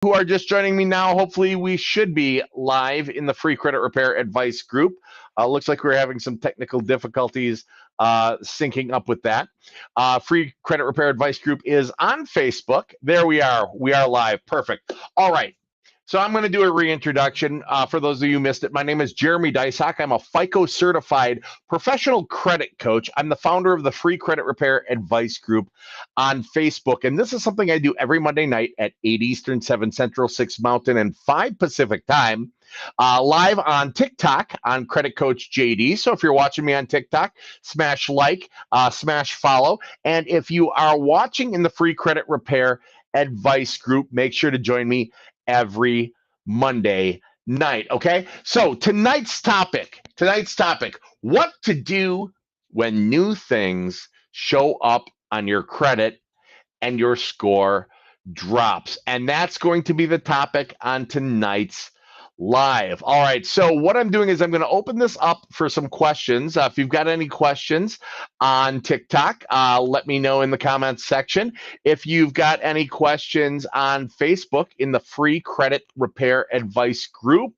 who are just joining me now, hopefully we should be live in the free credit repair advice group. Looks like we're having some technical difficulties syncing up with that. Free credit repair advice group is on Facebook. There we are. We are live. Perfect. All right. So I'm going to do a reintroduction for those of you who missed it. My name is Jeremy Dysock. I'm a FICO certified professional credit coach. I'm the founder of the Free Credit Repair Advice Group on Facebook. And this is something I do every Monday night at 8 Eastern, 7 Central, 6 Mountain, and 5 Pacific time. Live on TikTok on Credit Coach JD. So if you're watching me on TikTok, smash like, smash follow. And if you are watching in the Free Credit Repair Advice Group, make sure to join me every Monday night. Okay. So tonight's topic, what to do when new things show up on your credit and your score drops. And that's going to be the topic on tonight's live. All right. So what I'm doing is I'm going to open this up for some questions. If you've got any questions on TikTok, let me know in the comments section. If you've got any questions on Facebook in the free credit repair advice group,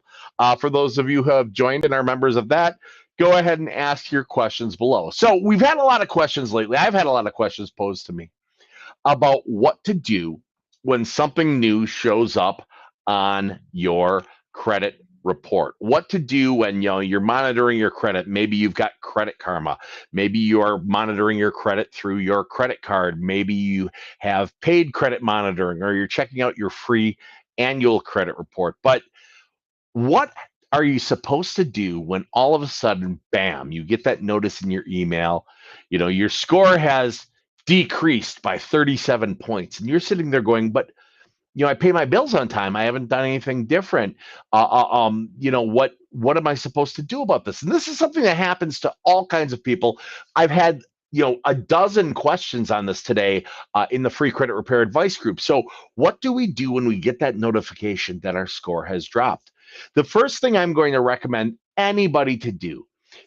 for those of you who have joined and are members of that, go ahead and ask your questions below. So we've had a lot of questions lately. I've had a lot of questions posed to me about what to do when something new shows up on your credit report. What to do when you're monitoring your credit. Maybe you've got Credit Karma. Maybe you're monitoring your credit through your credit card. Maybe you have paid credit monitoring, or you're checking out your free annual credit report. But what are you supposed to do when all of a sudden, bam, you get that notice in your email, your score has decreased by 37 points, and you're sitting there going, but I pay my bills on time. I haven't done anything different. What am I supposed to do about this? And this is something that happens to all kinds of people. I've had a dozen questions on this today in the free credit repair advice group. So what do we do when we get that notification that our score has dropped? The first thing I'm going to recommend anybody to do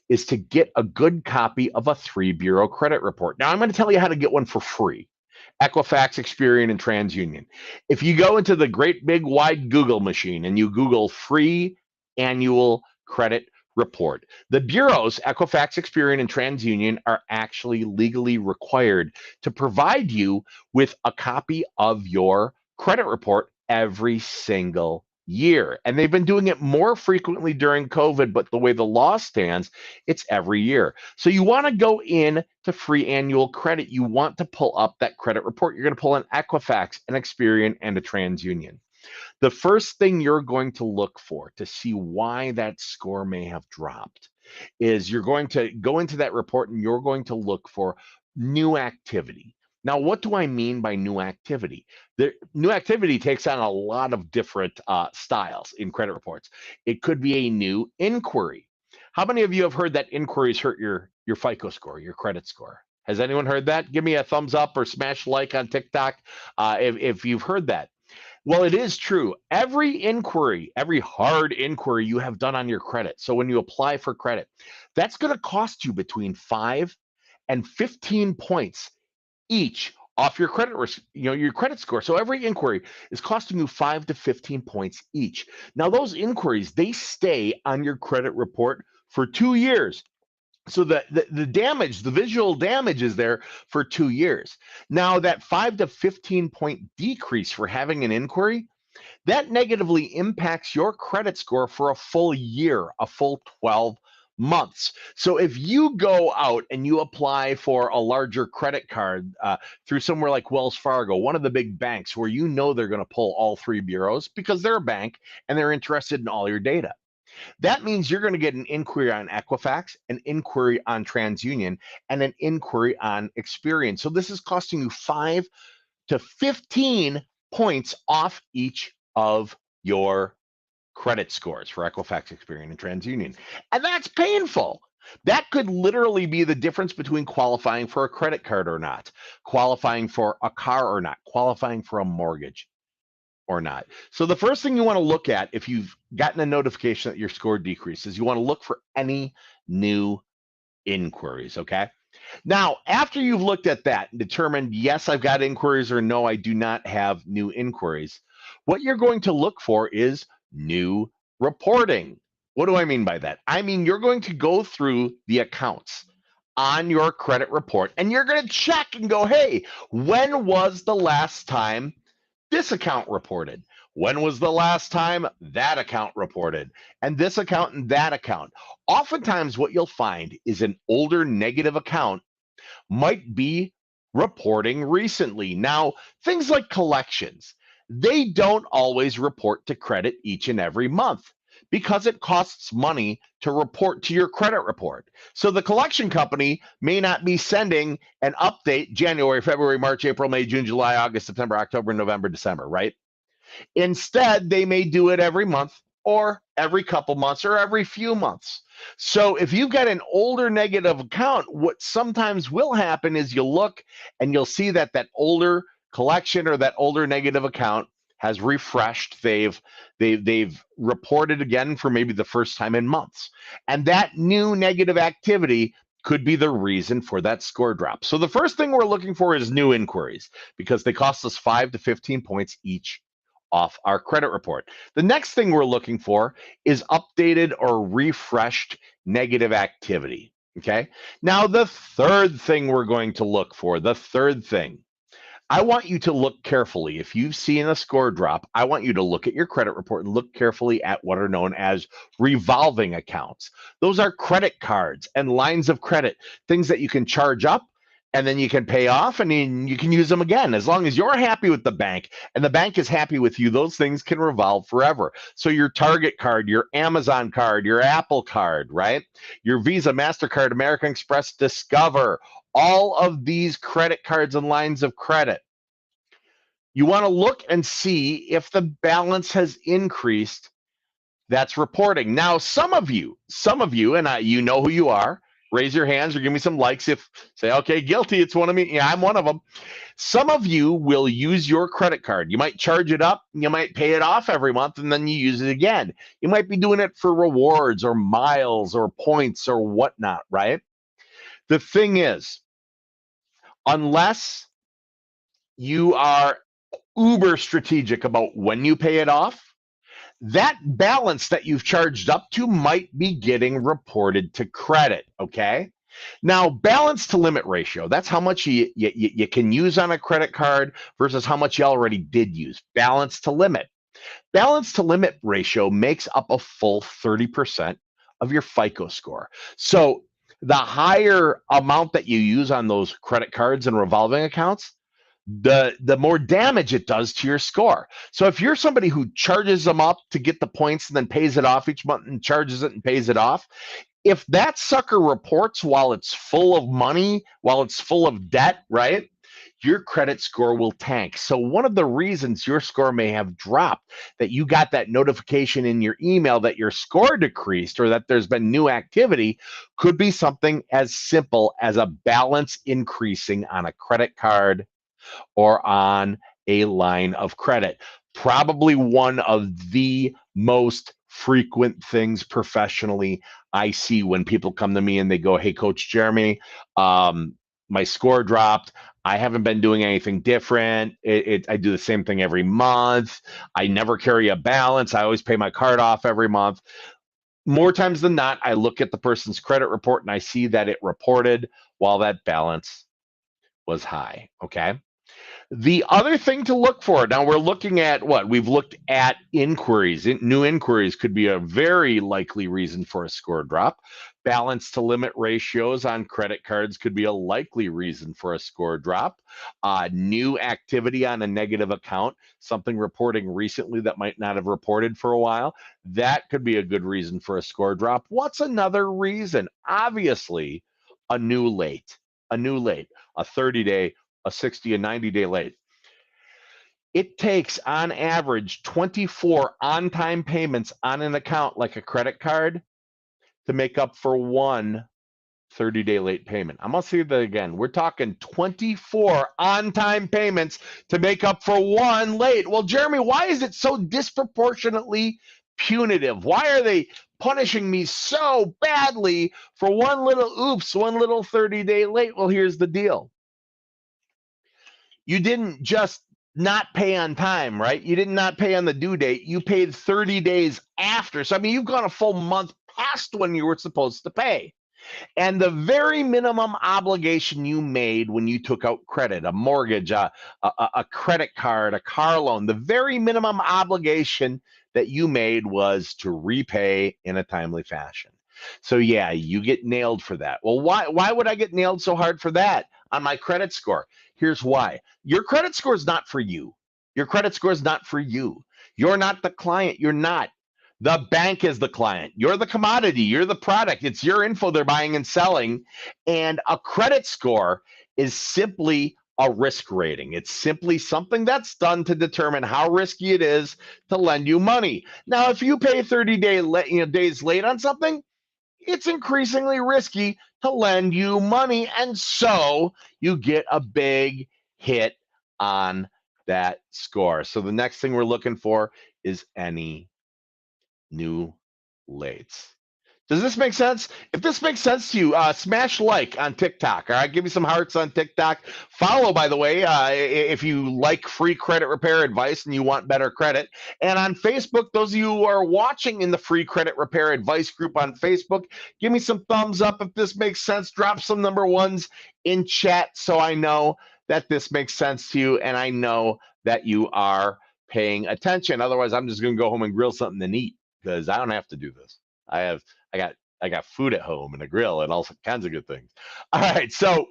is to get a good copy of a 3-bureau credit report. Now I'm going to tell you how to get one for free. Equifax, Experian, and TransUnion. If you go into the great big wide Google machine and you Google free annual credit report, the bureaus, Equifax, Experian, and TransUnion, are actually legally required to provide you with a copy of your credit report every single year. And they've been doing it more frequently during COVID, but the way the law stands, it's every year. So you want to go in to free annual credit. You want to pull up that credit report. You're going to pull an Equifax, an Experian, and a TransUnion. The first thing you're going to look for to see why that score may have dropped is you're going to go into that report and you're going to look for new activity. Now, what do I mean by new activity? New activity takes on a lot of different styles in credit reports. It could be a new inquiry. How many of you have heard that inquiries hurt your FICO score, your credit score? Has anyone heard that? Give me a thumbs up or smash like on TikTok if you've heard that. Well, it is true. Every inquiry, every hard inquiry you have done on your credit, so when you apply for credit, that's going to cost you between 5 and 15 points each off your credit risk, your credit score. So every inquiry is costing you 5 to 15 points each. Now, those inquiries, they stay on your credit report for 2 years. So the damage, the visual damage is there for 2 years. Now, that 5 to 15 point decrease for having an inquiry, that negatively impacts your credit score for a full year, a full 12 months. So if you go out and you apply for a larger credit card through somewhere like Wells Fargo, one of the big banks where they're going to pull all 3 bureaus because they're a bank and they're interested in all your data. That means you're going to get an inquiry on Equifax, an inquiry on TransUnion, and an inquiry on Experian. So this is costing you 5 to 15 points off each of your credit scores for Equifax, Experian, and TransUnion. And that's painful. That could literally be the difference between qualifying for a credit card or not, qualifying for a car or not, qualifying for a mortgage or not. So the first thing you want to look at if you've gotten a notification that your score decreases, you want to look for any new inquiries, okay? Now, after you've looked at that and determined, yes, I've got inquiries, or no, I do not have new inquiries, what you're going to look for is new reporting. What do I mean by that? I mean, you're going to go through the accounts on your credit report and you're going to check and go, hey, when was the last time this account reported? When was the last time that account reported? And this account and that account. Oftentimes, what you'll find is an older negative account might be reporting recently. Now, things like collections, they don't always report to credit each and every month because it costs money to report to your credit report. So the collection company may not be sending an update January, February, March, April, May, June, July, August, September, October, November, December, right? Instead, they may do it every month or every couple months or every few months. So if you've got an older negative account, what sometimes will happen is you'll look and you'll see that that older collection or that older negative account has refreshed. They've reported again for maybe the first time in months. And that new negative activity could be the reason for that score drop. So the first thing we're looking for is new inquiries because they cost us 5 to 15 points each off our credit report. The next thing we're looking for is updated or refreshed negative activity. Okay. Now, the third thing we're going to look for, the third thing, I want you to look carefully. If you've seen a score drop, I want you to look at your credit report and look carefully at what are known as revolving accounts. Those are credit cards and lines of credit, things that you can charge up and then you can pay off and then you can use them again. As long as you're happy with the bank and the bank is happy with you, those things can revolve forever. So your Target card, your Amazon card, your Apple card, right? Your Visa, MasterCard, American Express, Discover, all of these credit cards and lines of credit. You want to look and see if the balance has increased. That's reporting. Now, some of you, and you know who you are. Raise your hands or give me some likes if say, okay, guilty. It's one of me. Yeah, I'm one of them. Some of you will use your credit card. You might charge it up, you might pay it off every month, and then you use it again. You might be doing it for rewards or miles or points or whatnot, right? The thing is, unless you are uber strategic about when you pay it off, that balance that you've charged up to might be getting reported to credit, okay? Now, balance to limit ratio, that's how much you can use on a credit card versus how much you already did use. Balance to limit. Balance to limit ratio makes up a full 30% of your FICO score. So the higher amount that you use on those credit cards and revolving accounts, the more damage it does to your score. So if you're somebody who charges them up to get the points and then pays it off each month and charges it and pays it off, if that sucker reports while it's full of money, while it's full of debt, right? Your credit score will tank. So one of the reasons your score may have dropped, that you got that notification in your email that your score decreased or that there's been new activity, could be something as simple as a balance increasing on a credit card or on a line of credit. Probably one of the most frequent things professionally I see when people come to me and they go, hey, Coach Jeremy, my score dropped. I haven't been doing anything different. I do the same thing every month. I never carry a balance. I always pay my card off every month. More times than not, I look at the person's credit report and I see that it reported while that balance was high. Okay. The other thing to look for, now we're looking at what? We've looked at inquiries. New inquiries could be a very likely reason for a score drop. Balance to limit ratios on credit cards could be a likely reason for a score drop. New activity on a negative account, something reporting recently that might not have reported for a while, that could be a good reason for a score drop. What's another reason? Obviously, a new late, a 30-day, a 60, a 90-day late. It takes on average 24 on-time payments on an account like a credit card to make up for one 30-day late payment. I'm going to say that again. We're talking 24 on-time payments to make up for one late. Well, Jeremy, why is it so disproportionately punitive? Why are they punishing me so badly for one little oops, one little 30-day late. Well, here's the deal. You didn't just not pay on time, right? You did not pay on the due date. You paid 30 days after. So, I mean, you've gone a full month past when you were supposed to pay. And the very minimum obligation you made when you took out credit, a mortgage, a credit card, a car loan, the very minimum obligation that you made was to repay in a timely fashion. So yeah, you get nailed for that. Well, why would I get nailed so hard for that on my credit score? Here's why. Your credit score is not for you. Your credit score is not for you. You're not the client. You're not. The bank is the client. You're the commodity. You're the product. It's your info they're buying and selling. And a credit score is simply a risk rating. It's simply something that's done to determine how risky it is to lend you money. Now, if you pay 30 days late on something, it's increasingly risky to lend you money. And so you get a big hit on that score. So the next thing we're looking for is any new lates. Does this make sense? If this makes sense to you, smash like on TikTok. All right, give me some hearts on TikTok. Follow, by the way, if you like free credit repair advice and you want better credit. And on Facebook, those of you who are watching in the free credit repair advice group on Facebook, give me some thumbs up if this makes sense. Drop some number ones in chat so I know that this makes sense to you and I know that you are paying attention. Otherwise, I'm just going to go home and grill something and eat because I don't have to do this. I got food at home and a grill and all kinds of good things. All right, so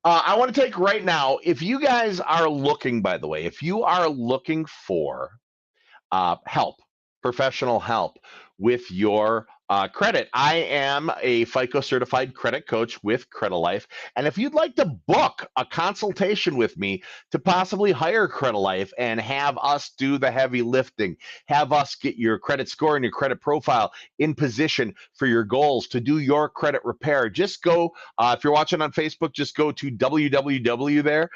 I want to take right now. If you guys are looking, by the way, if you are looking for help, professional help with your credit, I am a FICO certified credit coach with Credilife. And if you'd like to book a consultation with me to possibly hire Credilife and have us do the heavy lifting, have us get your credit score and your credit profile in position for your goals to do your credit repair, just go, if you're watching on Facebook, just go to www there.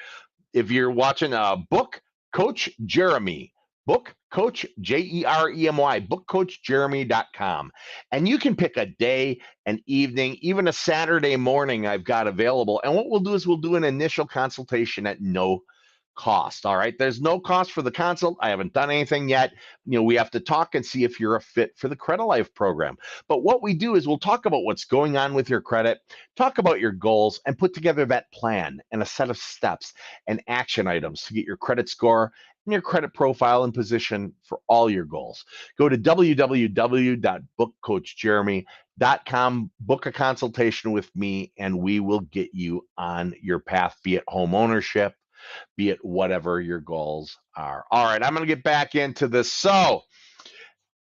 If you're watching book Coach Jeremy, book Coach Jeremy, bookcoachjeremy.com. And you can pick a day, an evening, even a Saturday morning I've got available. And what we'll do is we'll do an initial consultation at no cost. All right. There's no cost for the consult. I haven't done anything yet. We have to talk and see if you're a fit for the Credilife program. But what we do is we'll talk about what's going on with your credit, talk about your goals, and put together that plan and a set of steps and action items to get your credit score and your credit profile in position for all your goals. Go to www.bookcoachjeremy.com, book a consultation with me, and we will get you on your path, be it home ownership, be it whatever your goals are. All right, I'm going to get back into this. So,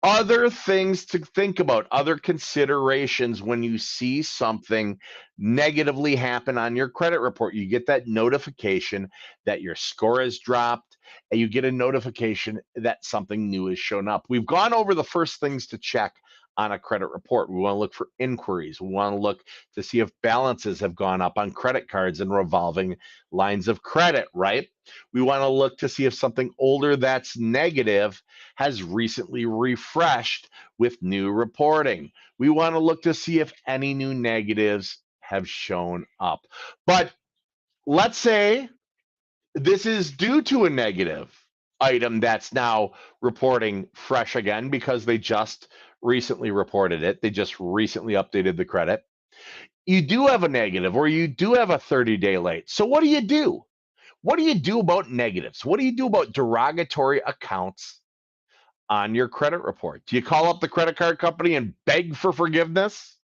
other things to think about, other considerations when you see something negatively happen on your credit report. You get that notification that your score has dropped, and you get a notification that something new has shown up. We've gone over the first things to check on a credit report. We want to look for inquiries. We want to look to see if balances have gone up on credit cards and revolving lines of credit, right? We want to look to see if something older that's negative has recently refreshed with new reporting. We want to look to see if any new negatives have shown up. But let's say this is due to a negative item that's now reporting fresh again because they just recently reported it. They just recently updated the credit. You do have a negative or you do have a 30-day late. So what do you do? What do you do about negatives? What do you do about derogatory accounts on your credit report? Do you call up the credit card company and beg for forgiveness?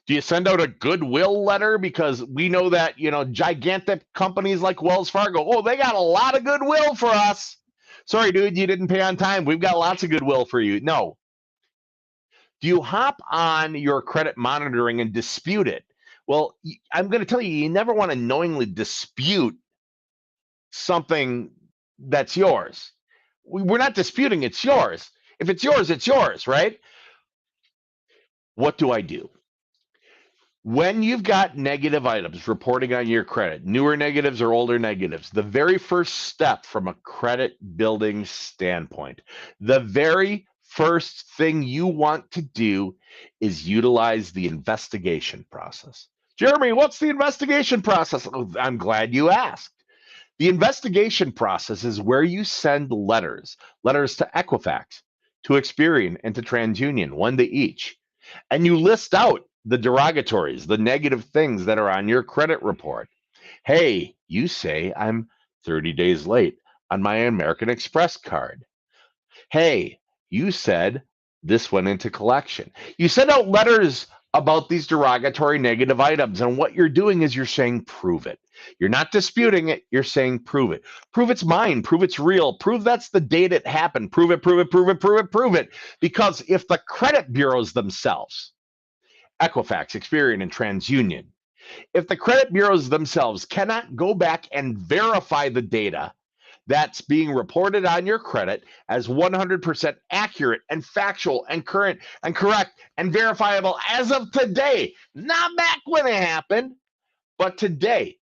Do you send out a goodwill letter? Because we know that, gigantic companies like Wells Fargo, oh, they got a lot of goodwill for us. Sorry, dude, you didn't pay on time. We've got lots of goodwill for you. No. Do you hop on your credit monitoring and dispute it? Well, I'm going to tell you, you never want to knowingly dispute something that's yours. We're not disputing it's yours. If it's yours, right? What do I do? When you've got negative items reporting on your credit, newer negatives or older negatives, the very first step from a credit building standpoint, the very first thing you want to do is utilize the investigation process. Jeremy, what's the investigation process? Oh, I'm glad you asked. The investigation process is where you send letters to Equifax, to Experian, and to TransUnion, one to each. And you list out the derogatories, the negative things that are on your credit report. Hey, you say I'm 30 days late on my American Express card. Hey, you said this went into collection. You send out letters about these derogatory negative items. And what you're doing is you're saying, prove it. You're not disputing it. You're saying, prove it. Prove it's mine. Prove it's real. Prove that's the date it happened. Prove it, prove it, prove it, prove it, prove it. Because if the credit bureaus themselves, Equifax, Experian, and TransUnion, if the credit bureaus themselves cannot go back and verify the data that's being reported on your credit as 100% accurate and factual and current and correct and verifiable as of today, not back when it happened, but today.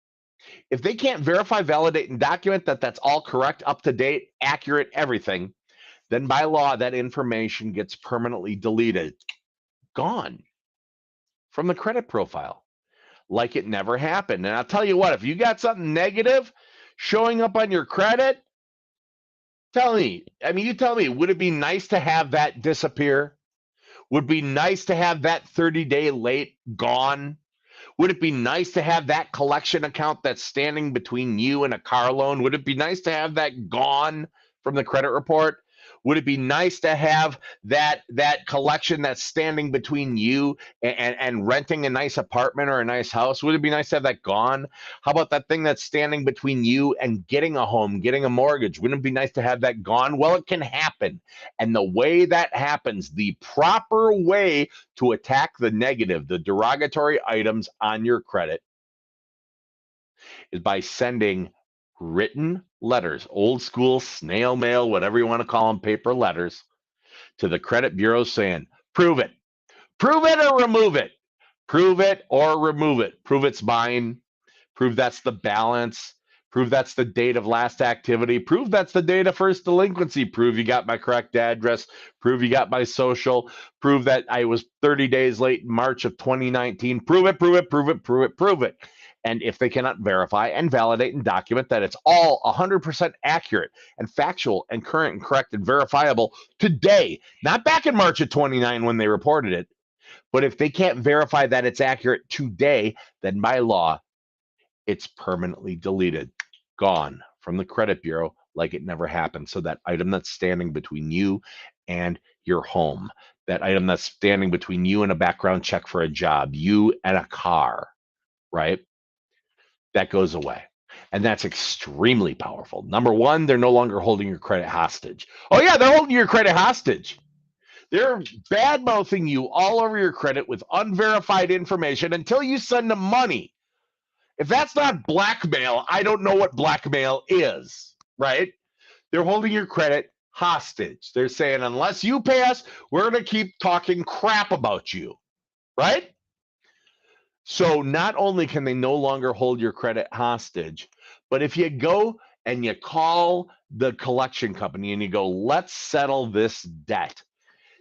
If they can't verify, validate, and document that that's all correct, up to date, accurate, everything, then by law, that information gets permanently deleted, gone from the credit profile, like it never happened. And I'll tell you what, if you got something negative showing up on your credit, you tell me, would it be nice to have that disappear? Would it be nice to have that 30-day late gone? Would it be nice to have that collection account that's standing between you and a car loan? Would it be nice to have that gone from the credit report? Would it be nice to have that collection that's standing between you and renting a nice apartment or a nice house? Would it be nice to have that gone? How about that thing that's standing between you and getting a home, getting a mortgage? Wouldn't it be nice to have that gone? Well, it can happen. And the way that happens, the proper way to attack the negative, the derogatory items on your credit, is by sending written letters, old school snail mail, whatever you want to call them, paper letters, to the credit bureau saying, prove it or remove it, prove it or remove it, prove it's mine, prove that's the balance, prove that's the date of last activity, prove that's the date of first delinquency, prove you got my correct address, prove you got my social, prove that I was 30 days late in March of 2019, prove it, prove it, prove it, prove it, prove it. And if they cannot verify and validate and document that it's all 100% accurate and factual and current and correct and verifiable today, not back in March of 29 when they reported it, but if they can't verify that it's accurate today, then by law, it's permanently deleted, gone from the credit bureau like it never happened. So that item that's standing between you and your home, that item that's standing between you and a background check for a job, you and a car, right? That goes away. And that's extremely powerful. Number one, they're no longer holding your credit hostage. Oh, yeah, they're holding your credit hostage. They're bad mouthing you all over your credit with unverified information until you send them money. If that's not blackmail, I don't know what blackmail is, right? They're holding your credit hostage. They're saying, unless you pay us, we're going to keep talking crap about you, right? So not only can they no longer hold your credit hostage, but if you go and you call the collection company and you go, let's settle this debt,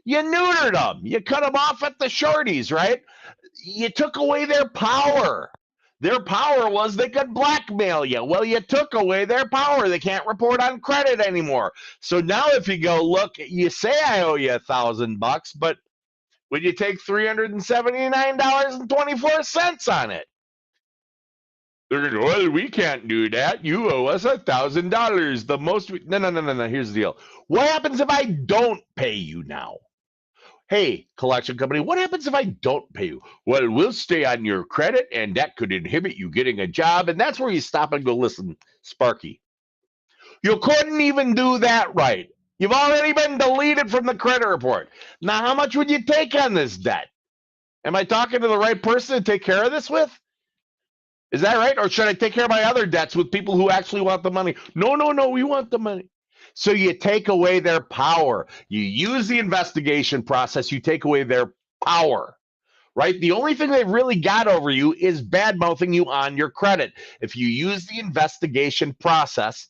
you neutered them. You cut them off at the shorties, right? You took away their power. Their power was they could blackmail you. Well, you took away their power. They can't report on credit anymore. So now if you go, look, you say I owe you $1,000, but would you take $379.24 on it? They're going to go, well, we can't do that. You owe us $1,000. The most. No. Here's the deal. What happens if I don't pay you now? Hey, collection company, what happens if I don't pay you? Well, we'll stay on your credit, and that could inhibit you getting a job. And that's where you stop and go, listen, Sparky, you couldn't even do that right. You've already been deleted from the credit report. Now, how much would you take on this debt? Am I talking to the right person to take care of this with? Is that right? Or should I take care of my other debts with people who actually want the money? No, we want the money. So you take away their power. You use the investigation process, you take away their power, right? The only thing they've really got over you is bad mouthing you on your credit. If you use the investigation process,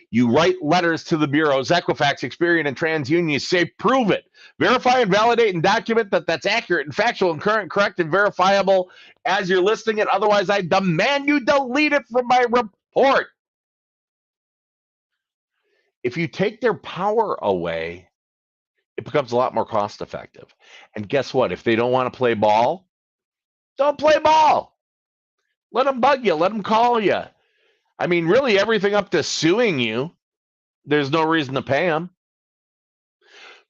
You write letters to the bureaus, Equifax, Experian, and TransUnion. You say, prove it. Verify and validate and document that that's accurate and factual and current, correct, and verifiable as you're listing it. Otherwise, I demand you delete it from my report. If you take their power away, it becomes a lot more cost effective. And guess what? If they don't want to play ball, don't play ball. Let them bug you. Let them call you. I mean, really, everything up to suing you, there's no reason to pay them.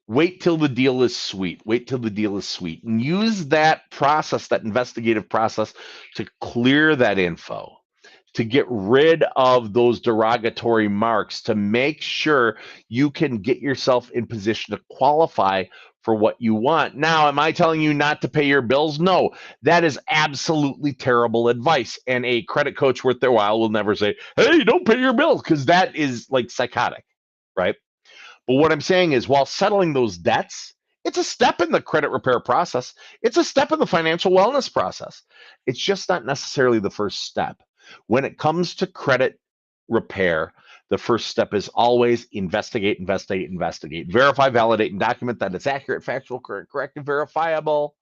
Wait till the deal is sweet. Wait till the deal is sweet. And use that process, that investigative process, to clear that info, to get rid of those derogatory marks, to make sure you can get yourself in position to qualify for what you want. Now, am I telling you not to pay your bills? No, that is absolutely terrible advice. And a credit coach worth their while will never say, hey, don't pay your bills, because that is like psychotic, right? But what I'm saying is, while settling those debts, it's a step in the credit repair process. It's a step in the financial wellness process. It's just not necessarily the first step. When it comes to credit repair, the first step is always investigate, investigate, investigate. Verify, validate, and document that it's accurate, factual, correct, and verifiable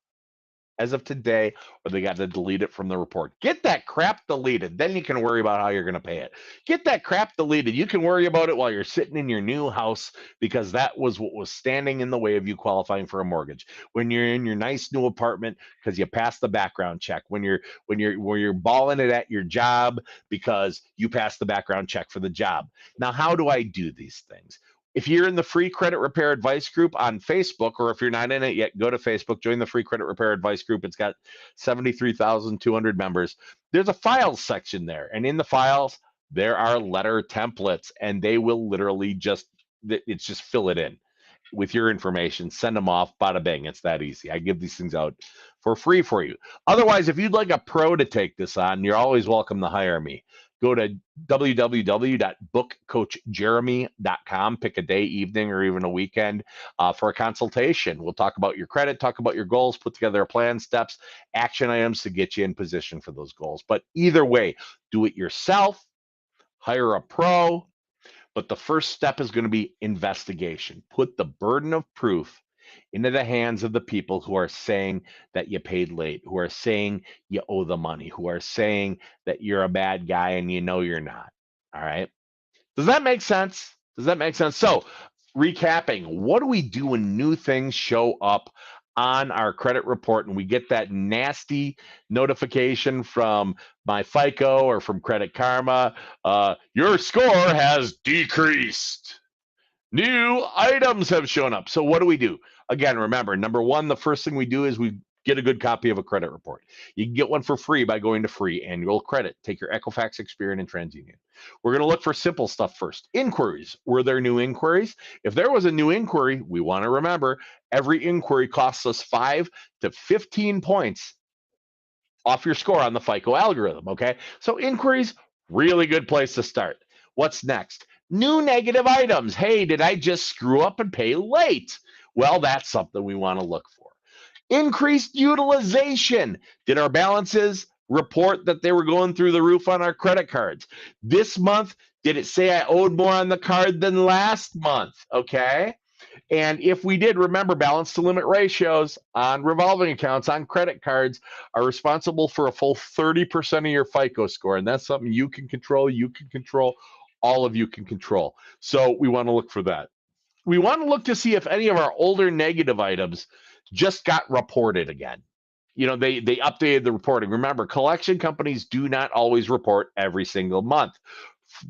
as of today, or they got to delete it from the report. Get that crap deleted. Then you can worry about how you're going to pay it. Get that crap deleted. You can worry about it while you're sitting in your new house, because that was what was standing in the way of you qualifying for a mortgage. When you're in your nice new apartment because you passed the background check. When you're balling it at your job because you passed the background check for the job. Now, how do I do these things? If you're in the free credit repair advice group on Facebook, or if you're not in it yet, go to Facebook, join the free credit repair advice group. It's got 73,200 members. There's a files section there. And in the files, there are letter templates, and they will literally just fill it in with your information, send them off, bada bang. It's that easy. I give these things out for free for you. Otherwise, if you'd like a pro to take this on, you're always welcome to hire me. Go to www.bookcoachjeremy.com. Pick a day, evening, or even a weekend for a consultation. We'll talk about your credit, talk about your goals, put together a plan, steps, action items to get you in position for those goals. But either way, do it yourself, hire a pro. But the first step is going to be investigation. Put the burden of proof into the hands of the people who are saying that you paid late, who are saying you owe the money, who are saying that you're a bad guy and you know you're not. All right. Does that make sense? Does that make sense? So, recapping, what do we do when new things show up on our credit report and we get that nasty notification from my FICO or from Credit Karma? Your score has decreased. New items have shown up. So what do we do? Again, remember, number one, the first thing we do is we get a good copy of a credit report. You can get one for free by going to free annual credit. Take your Equifax, Experian, and TransUnion. We're going to look for simple stuff first. Inquiries. Were there new inquiries? If there was a new inquiry, we want to remember every inquiry costs us 5 to 15 points off your score on the FICO algorithm, okay? So inquiries, really good place to start. What's next? New negative items. Hey, did I just screw up and pay late? Well, that's something we want to look for. Increased utilization. Did our balances report that they were going through the roof on our credit cards? This month, did it say I owed more on the card than last month? Okay. And if we did, remember, balance to limit ratios on revolving accounts, on credit cards, are responsible for a full 30% of your FICO score. And that's something you can control. All of you can control. So we want to look for that. We want to look to see if any of our older negative items just got reported again. You know, they updated the reporting. Remember, collection companies do not always report every single month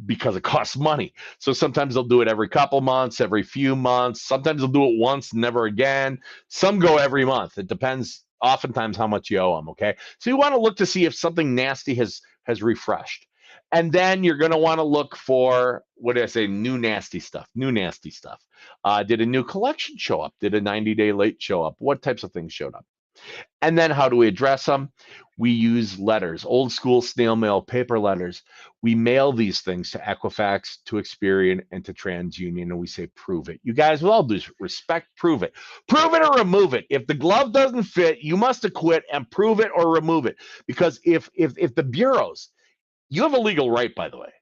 because it costs money. So sometimes they'll do it every couple months, every few months. Sometimes they'll do it once, never again. Some go every month. It depends oftentimes how much you owe them, okay? So you want to look to see if something nasty has refreshed. And then you're going to want to look for, what did I say, new nasty stuff. Did a new collection show up? Did a 90-day late show up? What types of things showed up? And then how do we address them? We use letters, old school snail mail, paper letters. We mail these things to Equifax, to Experian, and to TransUnion, and we say, prove it. You guys, with all due respect, prove it. Prove it or remove it. If the glove doesn't fit, you must acquit and prove it or remove it. Because if the bureaus, you have a legal right, by the way.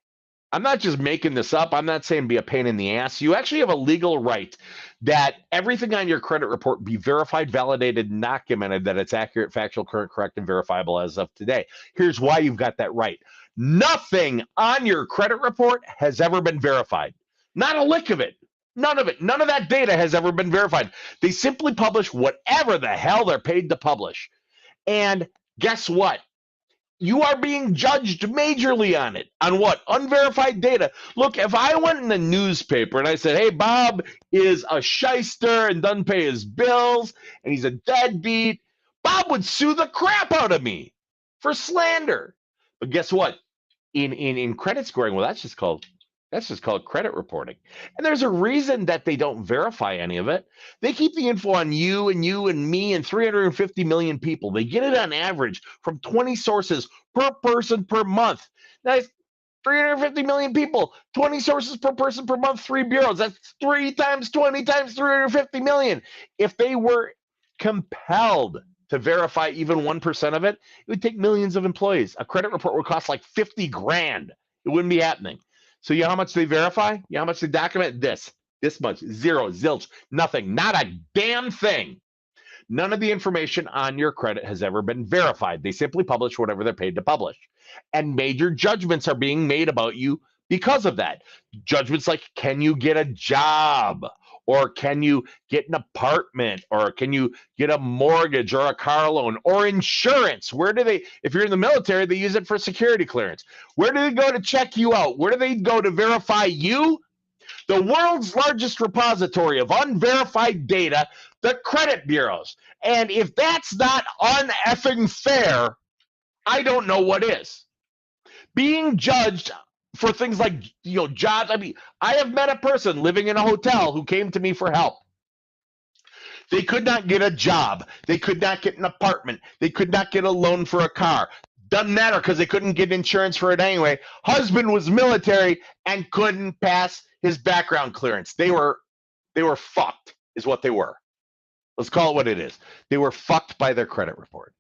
I'm not just making this up. I'm not saying be a pain in the ass. You actually have a legal right that everything on your credit report be verified, validated, and documented, that it's accurate, factual, current, correct, and verifiable as of today. Here's why you've got that right. Nothing on your credit report has ever been verified. Not a lick of it. None of it. None of that data has ever been verified. They simply publish whatever the hell they're paid to publish. And guess what? You are being judged majorly on it. On what? Unverified data. Look, if I went in the newspaper and I said, hey, Bob is a shyster and doesn't pay his bills and he's a deadbeat, Bob would sue the crap out of me for slander. But guess what? In credit scoring, well, that's just called credit reporting. And there's a reason that they don't verify any of it. They keep the info on you and me and 350 million people. They get it on average from 20 sources per person per month. That's 350 million people, 20 sources per person per month, 3 bureaus. That's 3 times 20 times 350 million. If they were compelled to verify even 1% of it, it would take millions of employees. A credit report would cost like 50 grand. It wouldn't be happening. So you know how much they verify? You know how much they document? This much, zero, zilch, nothing, not a damn thing. None of the information on your credit has ever been verified. They simply publish whatever they're paid to publish. And major judgments are being made about you because of that. Judgments like, can you get a job? Or can you get an apartment? Or can you get a mortgage or a car loan or insurance? Where do they, if you're in the military, they use it for security clearance. Where do they go to check you out? Where do they go to verify you? The world's largest repository of unverified data, the credit bureaus. And if that's not uneffing fair, I don't know what is. Being judged for things like, jobs. I mean, I have met a person living in a hotel who came to me for help. They could not get a job. They could not get an apartment. They could not get a loan for a car. Doesn't matter because they couldn't get insurance for it anyway. Husband was military and couldn't pass his background clearance. They were fucked, is what they were. Let's call it what it is. They were fucked by their credit report.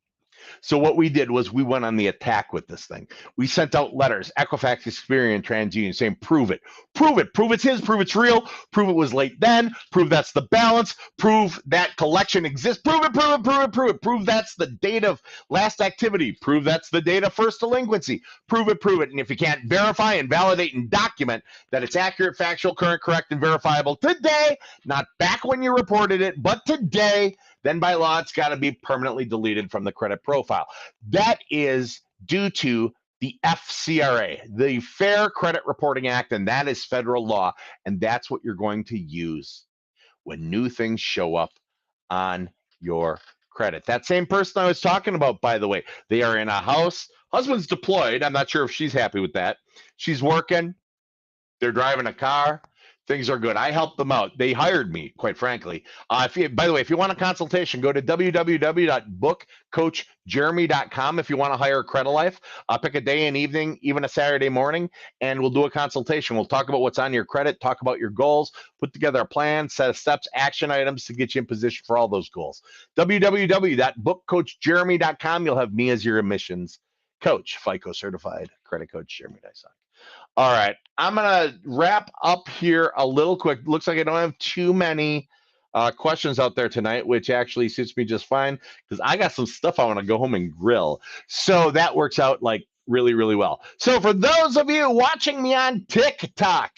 So what we did was we went on the attack with this thing. We sent out letters, Equifax, Experian, TransUnion, saying, prove it, prove it's his, prove it's real, prove it was late then, prove that's the balance, prove that collection exists, prove it, prove that's the date of last activity, prove that's the date of first delinquency, prove it. And if you can't verify and validate and document that it's accurate, factual, current, correct, and verifiable today, not back when you reported it, but today, then by law, it's got to be permanently deleted from the credit profile. That is due to the FCRA, the Fair Credit Reporting Act, and that is federal law. And that's what you're going to use when new things show up on your credit. That same person I was talking about, by the way, they are in a house. Husband's deployed. I'm not sure if she's happy with that. She's working. They're driving a car. Things are good. I helped them out. They hired me, quite frankly. By the way, if you want a consultation, go to www.bookcoachjeremy.com if you want to hire a Credit Life. Pick a day and evening, even a Saturday morning, and we'll do a consultation. We'll talk about what's on your credit, talk about your goals, put together a plan, set of steps, action items to get you in position for all those goals. www.bookcoachjeremy.com. You'll have me as your admissions coach, FICO certified credit coach, Jeremy Dyson. All right, I'm going to wrap up here a little quick. Looks like I don't have too many questions out there tonight, which actually suits me just fine because I got some stuff I want to go home and grill. So that works out like really, really well. So for those of you watching me on TikTok,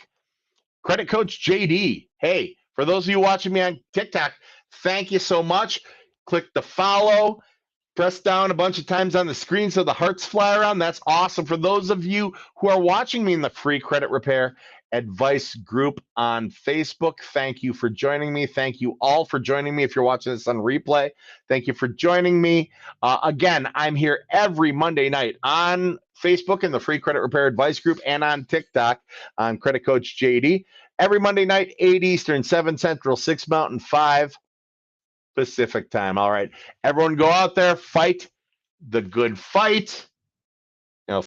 Credit Coach JD, hey, for those of you watching me on TikTok, thank you so much. Click the follow. Press down a bunch of times on the screen so the hearts fly around. That's awesome. For those of you who are watching me in the free credit repair advice group on Facebook, thank you for joining me. Thank you all for joining me. If you're watching this on replay, thank you for joining me. Again, I'm here every Monday night on Facebook in the free credit repair advice group and on TikTok on Credit Coach JD. Every Monday night, 8 Eastern, 7 Central, 6 Mountain, 5 Pacific time. All right, everyone go out there, fight the good fight.